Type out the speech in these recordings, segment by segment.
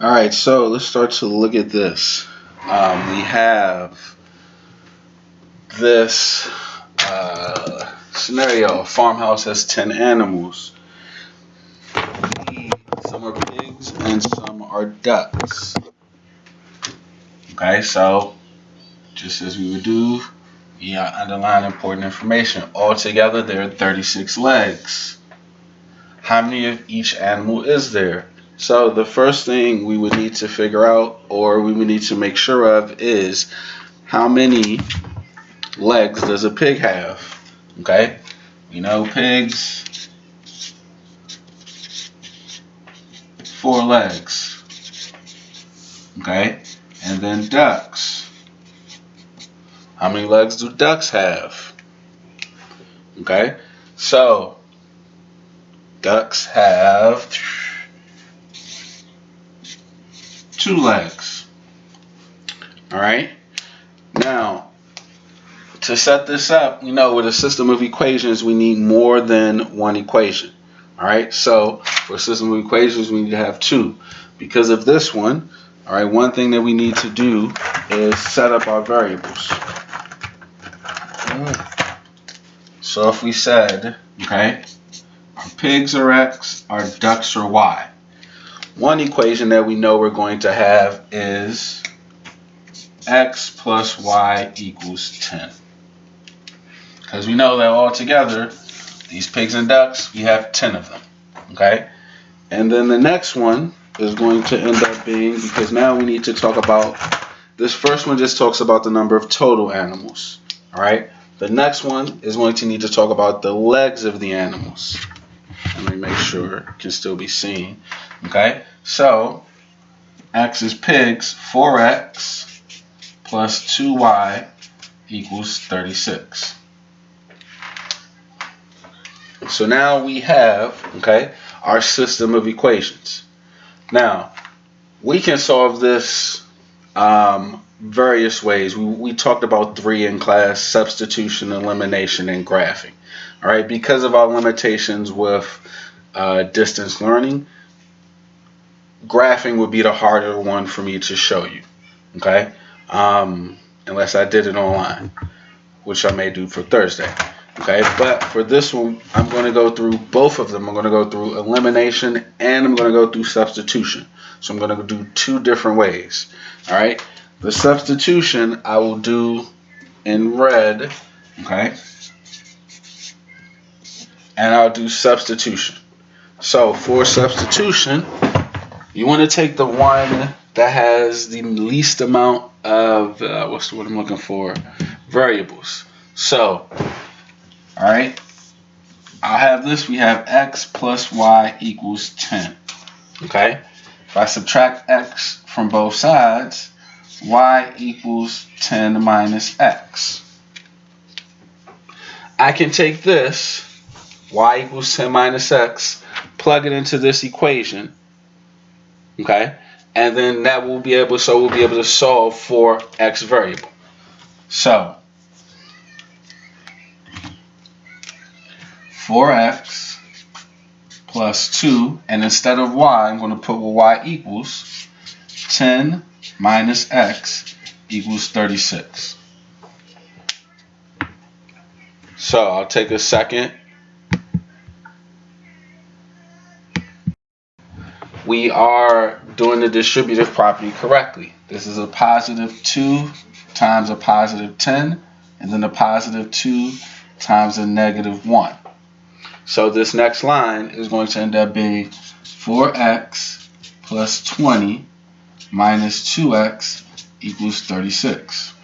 All right, so let's start to look at this. We have this scenario. A farmhouse has 10 animals. Some are pigs and some are ducks. Okay, so just as we would do, we underline important information. Altogether, there are 36 legs. How many of each animal is there? So the first thing we would need to figure out, or we would need to make sure of, is how many legs does a pig have? Okay, we know pigs, 4 legs. Okay, and then ducks. How many legs do ducks have? Okay, so ducks have 2 legs. All right, now to set this up, with a system of equations, we need more than one equation. All right, so for a system of equations, we need to have 2. Because of this one, all right, one thing that we need to do is set up our variables. So if we said, okay, our pigs are X, our ducks are Y. One equation that we know we're going to have is X plus Y equals 10. Because we know that all together, these pigs and ducks, we have 10 of them. Okay? And then the next one is going to end up being, because now we need to talk about, this first one just talks about the number of total animals. All right? The next one is going to need to talk about the legs of the animals. Let me make sure it can still be seen. Okay? So, X is pigs, 4X plus 2Y equals 36. So now we have, okay, our system of equations. Now, we can solve this various ways. We talked about 3 in class: substitution, elimination, and graphing. All right, because of our limitations with distance learning, graphing would be the harder one for me to show you. Okay, unless I did it online, which I may do for Thursday. Okay, but for this one, I'm going to go through both of them. I'm going to go through elimination and I'm going to go through substitution. So I'm going to do 2 different ways. All right, the substitution I will do in red. Okay, and I'll do substitution. So for substitution, you want to take the one that has the least amount of what's the word I'm looking for? Variables. So, all right, I'll have this. We have X plus Y equals 10. Okay, if I subtract X from both sides, Y equals 10 minus X. I can take this, Y equals 10 minus X, plug it into this equation. Okay, and then that will be able, so we'll be able to solve for X variable. So 4X plus 2, and instead of Y, I'm going to put what Y equals. 10 minus X equals 36. So I'll take a second. We are doing the distributive property correctly. This is a positive 2 times a positive 10, and then a positive 2 times a negative 1. So this next line is going to end up being 4X plus 20 minus 2X equals 36.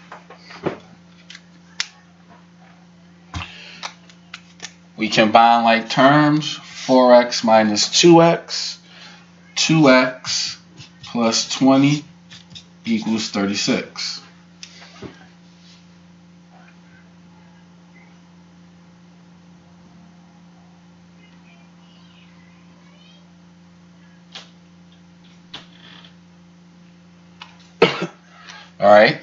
We combine like terms. 4X minus 2X. 2X plus 20 equals 36. All right,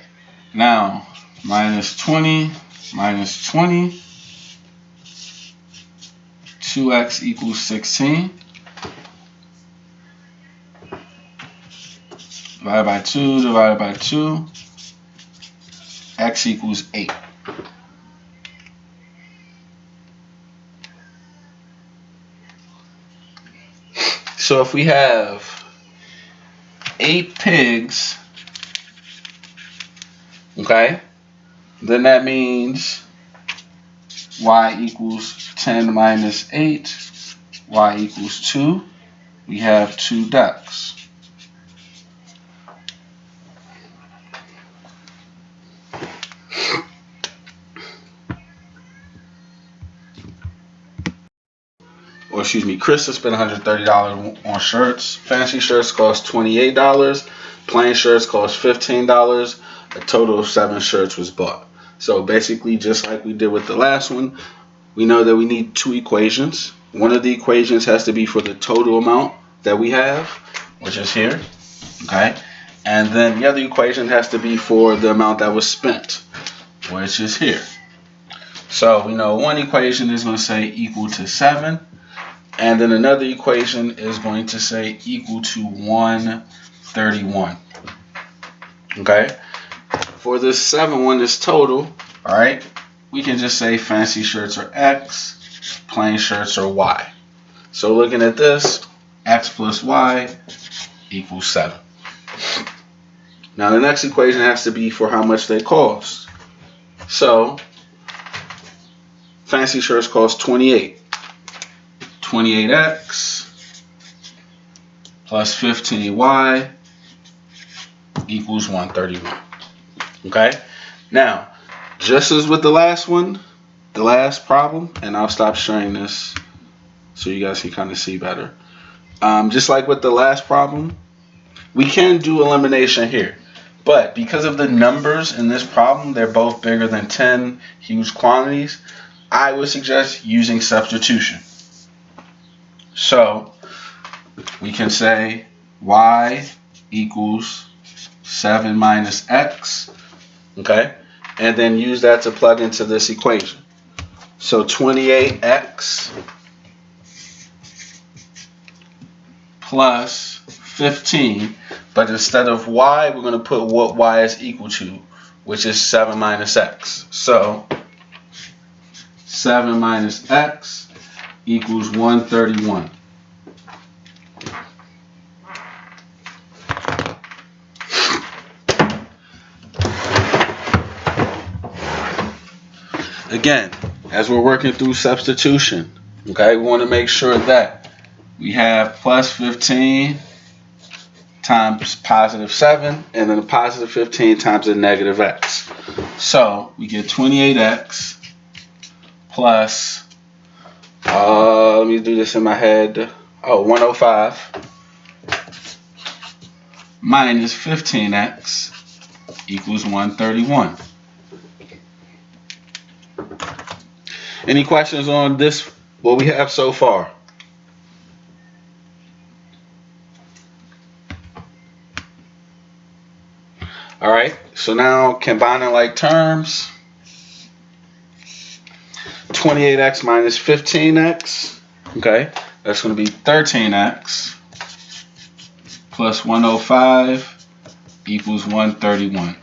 now minus 20 minus 20, 2X equals 16. divided by 2, divided by 2, x equals 8. So if we have 8 pigs, okay, then that means y equals 10 minus 8, y equals 2. We have 2 ducks. Or excuse me, Chris has spent $130 on shirts. Fancy shirts cost $28. Plain shirts cost $15. A total of 7 shirts was bought. So basically, just like we did with the last one, we know that we need 2 equations. One of the equations has to be for the total amount that we have, which is here, okay? And then the other equation has to be for the amount that was spent, which is here. So we know one equation is going to say equal to 7. And then another equation is going to say equal to 131. Okay? For this 7 one, this total, all right, we can just say fancy shirts are x, plain shirts are y. So looking at this, x plus y equals 7. Now the next equation has to be for how much they cost. So fancy shirts cost 28. 28x plus 15y equals 131. Okay? Now, just as with the last one, the last problem, and I'll stop sharing this so you guys can kind of see better. Just like with the last problem, we can do elimination here. But because of the numbers in this problem, they're both bigger than 10 huge quantities, I would suggest using substitution. So we can say y equals 7 minus x, okay? And then use that to plug into this equation. So 28x plus 15, but instead of y, we're going to put what y is equal to, which is 7 minus x. So 7 minus x equals 131. Again, as we're working through substitution, okay, we want to make sure that we have plus 15 times positive 7, and then a positive 15 times a negative x. So we get 28x plus, let me do this in my head, 105 minus 15x equals 131. Any questions on this, what we have so far? All right, so now combining like terms, 28x minus 15x, okay, that's going to be 13x plus 105 equals 131.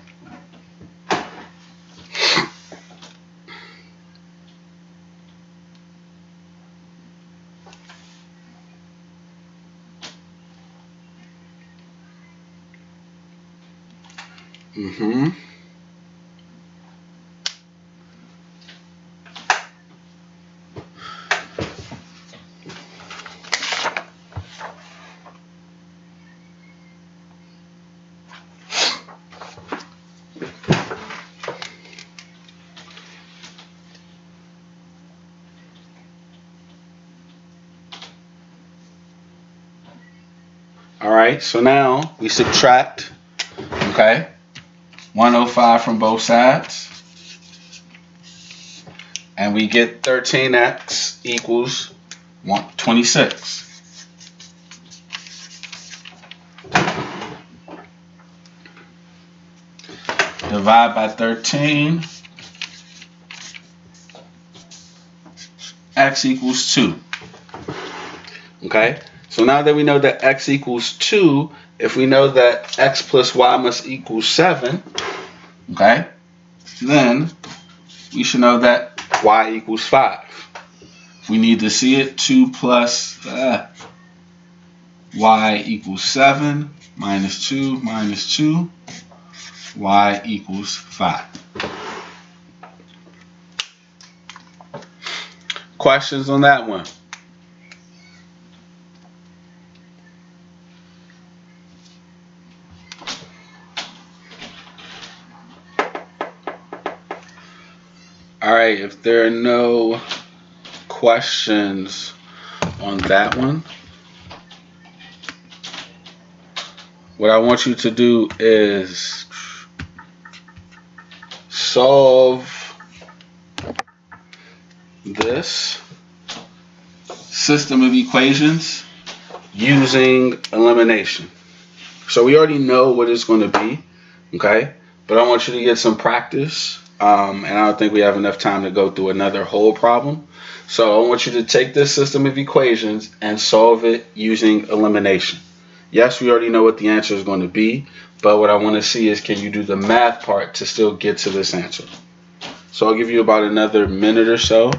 All right, so now we subtract, okay, 105 from both sides, and we get 13x equals 26. Divide by 13, x equals 2. Okay, So now that we know that x equals 2, if we know that x plus y must equal 7, okay, then we should know that y equals 5. If we need to see it, 2 plus y equals 7 minus 2 minus 2, y equals 5. Questions on that one? All right, if there are no questions on that one, what I want you to do is solve this system of equations using elimination. So we already know what it's going to be, okay? But I want you to get some practice, and I don't think we have enough time to go through another whole problem. So I want you to take this system of equations and solve it using elimination. Yes, we already know what the answer is going to be, but what I want to see is, can you do the math part to still get to this answer? So I'll give you about another minute or so.